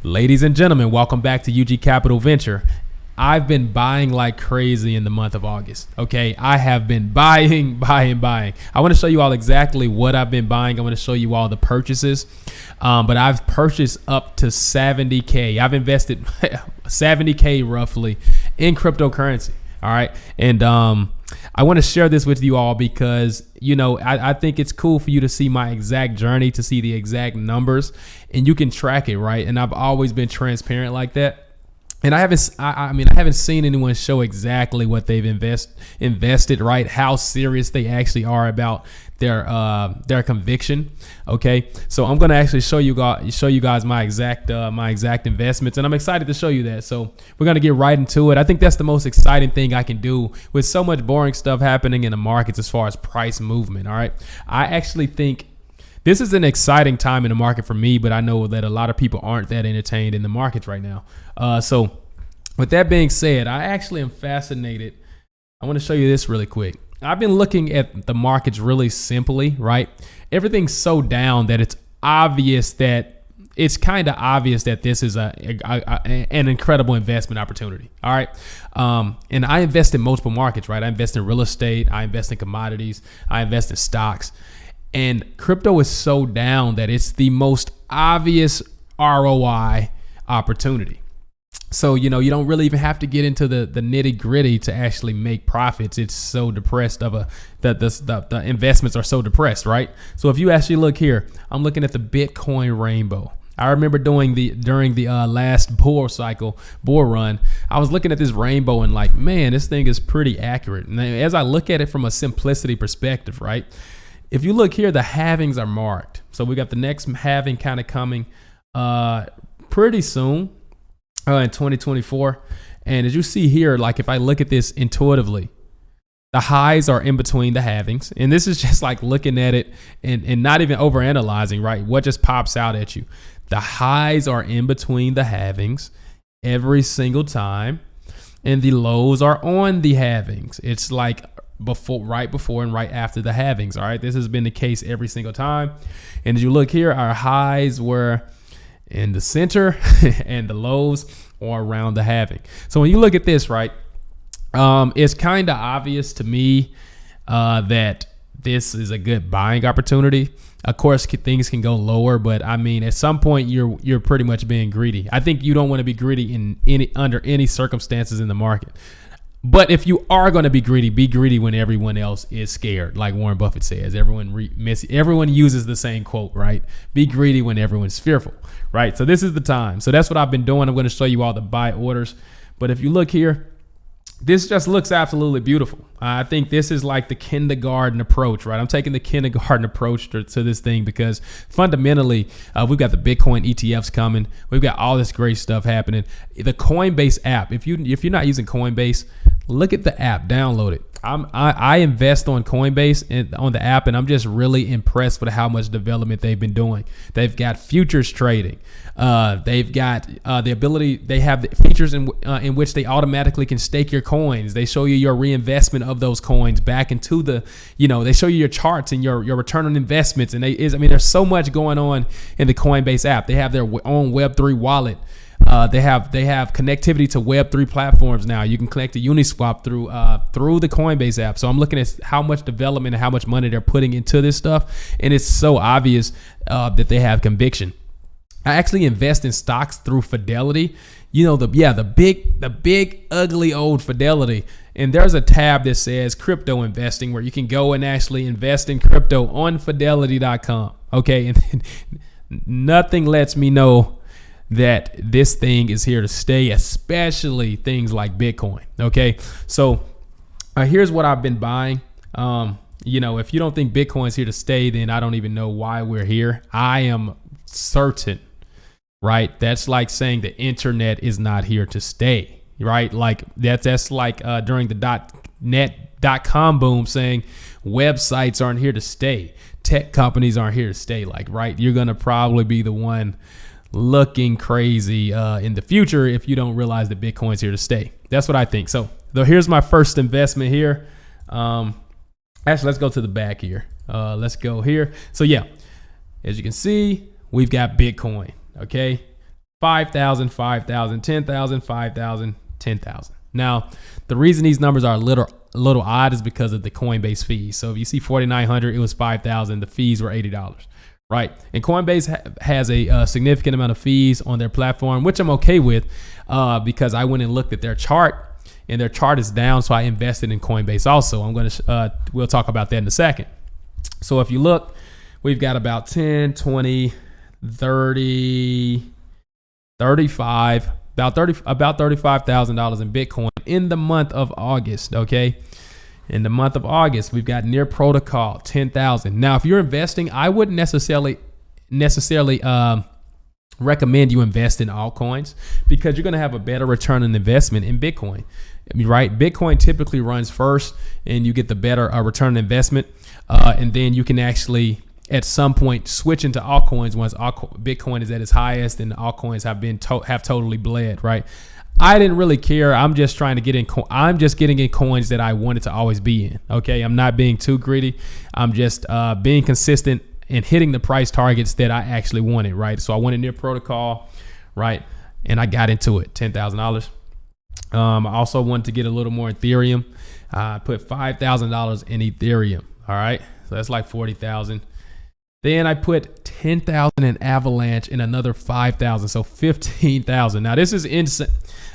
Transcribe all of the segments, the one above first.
Ladies and gentlemen, welcome back to UG Capital Venture. I've been buying like crazy in the month of August. Okay, I have been buying. I want to show you all exactly what I've been buying. I want to show you all the purchases. But I've purchased up to 70K. I've invested 70K roughly in cryptocurrency. All right. And I want to share this with you all because, you know, I think it's cool for you to see my exact journey, to see the exact numbers, and you can track it, right? And I've always been transparent like that. And I haven't seen anyone show exactly what they've invested, right? How serious they actually are about their conviction. Okay, so I'm gonna actually show you guys my exact investments, and I'm excited to show you that. So we're gonna get right into it. I think that's the most exciting thing I can do with so much boring stuff happening in the markets as far as price movement. All right, I actually think this is an exciting time in the market for me, but I know that a lot of people aren't that entertained in the markets right now. So with that being said, I actually am fascinated. I want to show you this really quick. I've been looking at the markets really simply, right? Everything's so down that it's kind of obvious that this is an incredible investment opportunity. All right. And I invest in multiple markets, right? I invest in real estate. I invest in commodities. I invest in stocks. And crypto is so down that it's the most obvious ROI opportunity. So, you know, you don't really even have to get into the nitty gritty to actually make profits. It's so depressed the investments are so depressed, right? So if you actually look here, I'm looking at the Bitcoin rainbow. I remember during the last bull run, I was looking at this rainbow and like, man, this thing is pretty accurate. And as I look at it from a simplicity perspective, right? If you look here, the halvings are marked. So we got the next halving kind of coming pretty soon in 2024. And as you see here, like if I look at this intuitively, the highs are in between the halvings. And this is just like looking at it and not even overanalyzing, right? What just pops out at you? The highs are in between the halvings every single time. And the lows are on the halvings. It's like right before and right after the halvings. All right, this has been the case every single time. And as you look here, our highs were in the center and the lows are around the halving. So when you look at this, right, it's kind of obvious to me that this is a good buying opportunity. Of course, things can go lower, but I mean, at some point you're pretty much being greedy. I think you don't want to be greedy under any circumstances in the market. But if you are going to be greedy when everyone else is scared. Like Warren Buffett says, everyone uses the same quote, right? Be greedy when everyone's fearful, right? So this is the time. So that's what I've been doing. I'm going to show you all the buy orders. But if you look here, this just looks absolutely beautiful. I think this is like the kindergarten approach, right? I'm taking the kindergarten approach to this thing because fundamentally, we've got the Bitcoin ETFs coming. We've got all this great stuff happening. The Coinbase app, if you're not using Coinbase, look at the app, download it. I invest on Coinbase and on the app, and I'm just really impressed with how much development they've been doing. They've got futures trading. They've got the ability. They have the features in which they automatically can stake your coins. They show you your reinvestment of those coins back into they show you your charts and your return on investments. And there's so much going on in the Coinbase app. They have their own Web3 wallet. They have connectivity to Web3 platforms now. You can connect to Uniswap through the Coinbase app. So I'm looking at how much development and how much money they're putting into this stuff, and it's so obvious that they have conviction. I actually invest in stocks through Fidelity. You know, the big ugly old Fidelity. And there's a tab that says crypto investing where you can go and actually invest in crypto on fidelity.com. Okay, and nothing lets me know that this thing is here to stay, especially things like Bitcoin. Okay, so here's what I've been buying. If you don't think Bitcoin's here to stay, then I don't even know why we're here. I am certain, right? That's like saying the internet is not here to stay, right? Like that's like during the .com boom saying websites aren't here to stay. Tech companies aren't here to stay. Like, right? You're going to probably be the one looking crazy in the future if you don't realize that Bitcoin's here to stay. That's what I think. So here's my first investment here. Actually, let's go to the back here. Let's go here. So yeah, as you can see, we've got Bitcoin. Okay, 5,000, 5,000, 10,000, 5,000, 10,000. Now, the reason these numbers are a little odd is because of the Coinbase fees. So if you see 4,900, it was 5,000. The fees were $80, right? And Coinbase has a significant amount of fees on their platform, which I'm okay with because I went and looked at their chart, and their chart is down. So I invested in Coinbase also. We'll talk about that in a second. So if you look, we've got about 10, 20, 30, 35, about $35,000 in Bitcoin in the month of August. Okay. In the month of August, we've got near protocol 10,000. Now, if you're investing, I wouldn't necessarily recommend you invest in altcoins because you're going to have a better return on investment in Bitcoin. Right? Bitcoin typically runs first and you get the better return on investment. And then you can actually at some point switch into altcoins once Bitcoin is at its highest and altcoins have totally bled, right? I didn't really care. I'm just trying to get in. I'm just getting in coins that I wanted to always be in. Okay. I'm not being too greedy. I'm just being consistent and hitting the price targets that I actually wanted, right? So I wanted near protocol, right? And I got into it, $10,000. I also wanted to get a little more Ethereum. I put $5,000 in Ethereum. All right. So that's like 40,000. Then I put 10,000 in Avalanche and another 5,000. So 15,000. Now this is insane.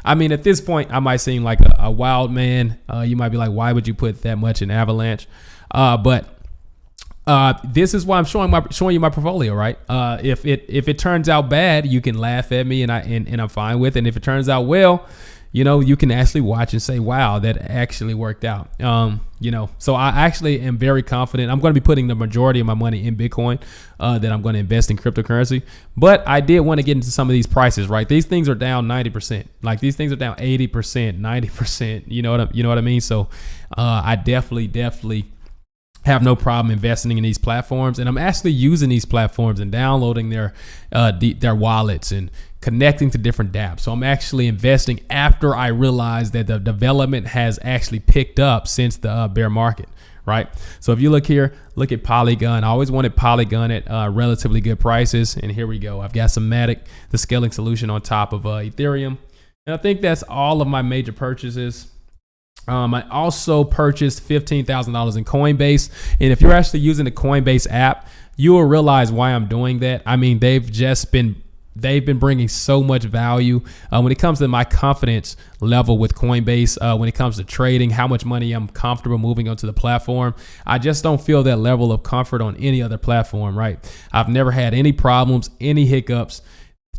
I mean, at this point, I might seem like a wild man. You might be like, why would you put that much in Avalanche? But this is why I'm showing you my portfolio, right? If it turns out bad, you can laugh at me and I'm fine with it. And if it turns out well, you can actually watch and say, wow, that actually worked out. So I actually am very confident. I'm going to be putting the majority of my money in Bitcoin, that I'm going to invest in cryptocurrency. But I did want to get into some of these prices, right? These things are down 90%. Like these things are down 80%, 90%. You know what I mean? So I definitely have no problem investing in these platforms, and I'm actually using these platforms and downloading their wallets and connecting to different dApps. So I'm actually investing after I realized that the development has actually picked up since the bear market, right? So if you look here, look at Polygon. I always wanted Polygon at relatively good prices, and here we go. I've got some Matic, the scaling solution, on top of Ethereum, and I think that's all of my major purchases. I also purchased $15,000 in Coinbase. And if you're actually using the Coinbase app, you will realize why I'm doing that. I mean, they've been bringing so much value when it comes to my confidence level with Coinbase, when it comes to trading, how much money I'm comfortable moving onto the platform. I just don't feel that level of comfort on any other platform, right? I've never had any problems, any hiccups.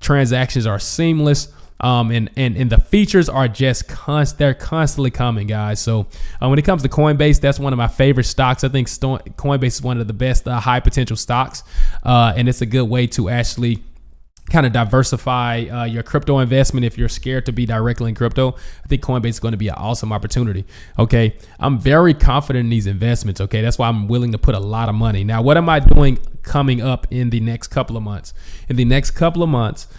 Transactions are seamless. And the features are just they're constantly coming, guys. So when it comes to Coinbase, that's one of my favorite stocks. I think Coinbase is one of the best high potential stocks, and it's a good way to actually kind of diversify your crypto investment. If you're scared to be directly in crypto, I think Coinbase is going to be an awesome opportunity. Okay, I'm very confident in these investments. Okay, that's why I'm willing to put a lot of money. Now, what am I doing coming up in the next couple of months? In the next couple of months,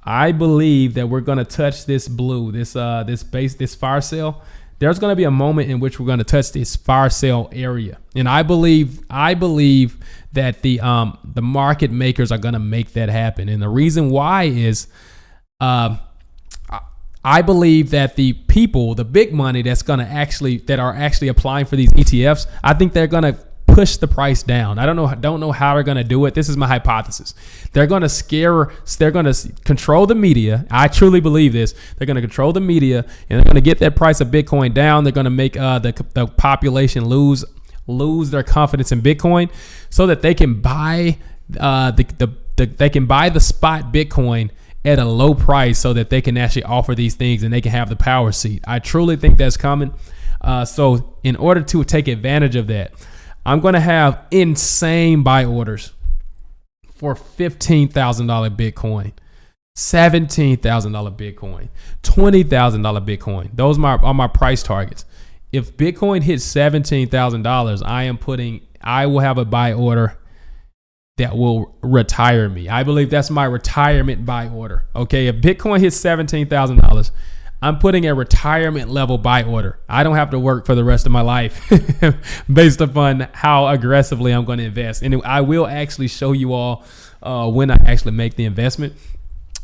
I believe that we're going to touch this this fire sale. There's going to be a moment in which we're going to touch this fire sale area, and I believe that the market makers are going to make that happen. And the reason why is, I believe that the people, the big money that are actually applying for these ETFs, I think they're going to push the price down. I don't know how they're going to do it. This is my hypothesis. They're going to control the media. I truly believe this. They're going to control the media, and they're going to get that price of Bitcoin down. They're going to make the population lose their confidence in Bitcoin, so that they can buy they can buy the spot Bitcoin at a low price, so that they can actually offer these things and they can have the power seat. I truly think that's coming. So in order to take advantage of that, I'm going to have insane buy orders for $15,000 Bitcoin, $17,000 Bitcoin, $20,000 Bitcoin. Those are my price targets. If Bitcoin hits $17,000, I will have a buy order that will retire me. I believe that's my retirement buy order. Okay, if Bitcoin hits $17,000, I'm putting a retirement level buy order. I don't have to work for the rest of my life based upon how aggressively I'm going to invest. And I will actually show you all when I actually make the investment.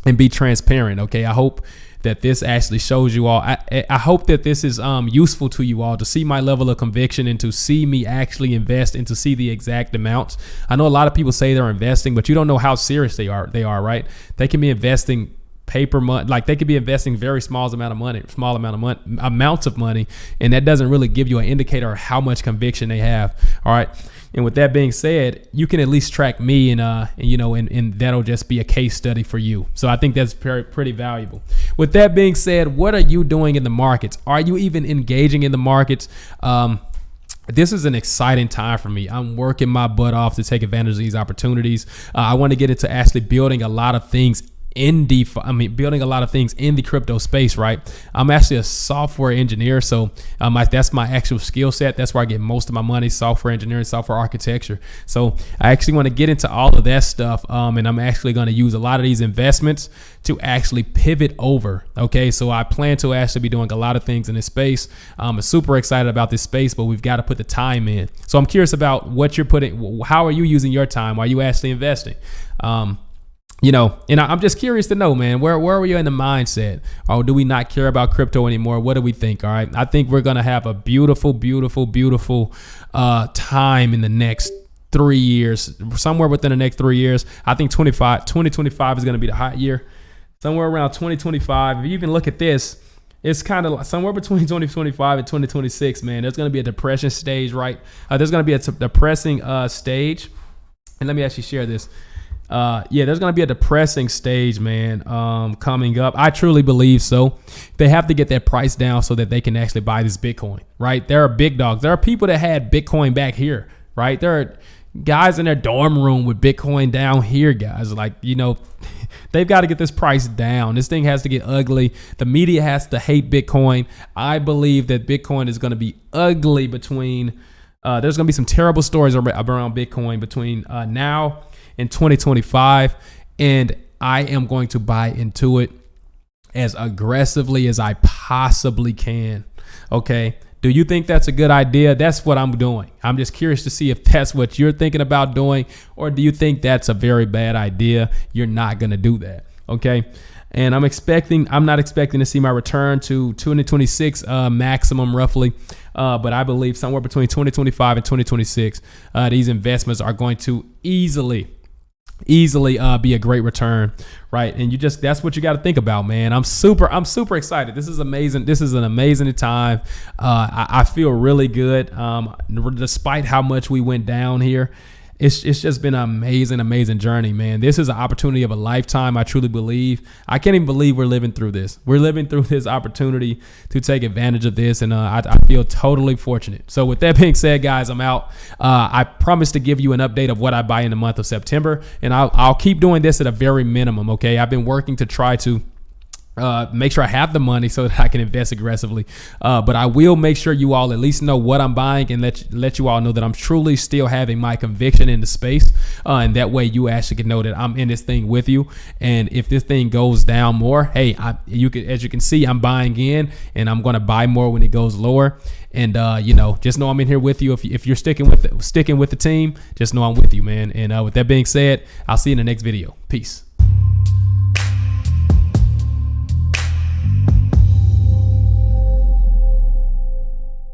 and be transparent. Okay. I hope that this actually shows you all. I hope that this is useful to you all, to see my level of conviction and to see me actually invest and to see the exact amounts. I know a lot of people say they're investing, but you don't know how serious they are, right? They can be investing paper money, like they could be investing very small amount of money, amounts of money, and that doesn't really give you an indicator of how much conviction they have. All right. And with that being said, you can at least track me, and that'll just be a case study for you. So I think that's pretty valuable. With that being said, what are you doing in the markets? Are you even engaging in the markets? This is an exciting time for me. I'm working my butt off to take advantage of these opportunities. I want to get into actually building a lot of things in DeFi. Building a lot of things in the crypto space, right? I'm actually a software engineer, so that's my actual skill set. That's where I get most of my money: software engineering, software architecture. So I actually want to get into all of that stuff, and I'm actually going to use a lot of these investments to actually pivot over. Okay, so I plan to actually be doing a lot of things in this space. I'm super excited about this space, but we've got to put the time in. So I'm curious about what you're putting. How are you using your time? Are you actually investing? And I'm just curious to know, man, where are you in the mindset? Or do we not care about crypto anymore? What do we think? All right. I think we're going to have a beautiful, beautiful, beautiful time in the next 3 years, somewhere within the next 3 years. I think 2025 is going to be the hot year. Somewhere around 2025. If you even look at this, it's kind of like somewhere between 2025 and 2026, man. There's going to be a depression stage, right? There's going to be a depressing stage. And let me actually share this. There's going to be a depressing stage, man, coming up. I truly believe so. They have to get that price down so that they can actually buy this Bitcoin, right? There are big dogs. There are people that had Bitcoin back here, right? There are guys in their dorm room with Bitcoin down here, guys. They've got to get this price down. This thing has to get ugly. The media has to hate Bitcoin. I believe that Bitcoin is going to be ugly between, there's going to be some terrible stories around Bitcoin between now in 2025, and I am going to buy into it as aggressively as I possibly can. Okay. Do you think that's a good idea? That's what I'm doing. I'm just curious to see if that's what you're thinking about doing, or do you think that's a very bad idea? You're not going to do that. Okay. And I'm not expecting to see my return to 2026 maximum roughly. But I believe somewhere between 2025 and 2026, these investments are going to easily be a great return, right? And that's what you got to think about, man. I'm super excited. This is amazing. This is an amazing time. I feel really good. Despite how much we went down here, it's just been an amazing journey, man. This is an opportunity of a lifetime. I truly believe. I can't even believe we're living through this. We're living through this opportunity to take advantage of this, and I feel totally fortunate. So with that being said, guys, I'm out. I promise to give you an update of what I buy in the month of September, and I'll keep doing this at a very minimum. Okay, I've been working to try to make sure I have the money so that I can invest aggressively. But I will make sure you all at least know what I'm buying, and let you all know that I'm truly still having my conviction in the space. And that way you actually can know that I'm in this thing with you. And if this thing goes down more, hey, as you can see, I'm buying in, and I'm going to buy more when it goes lower. And, just know I'm in here with you. If you're sticking with the team, just know I'm with you, man. And with that being said, I'll see you in the next video. Peace.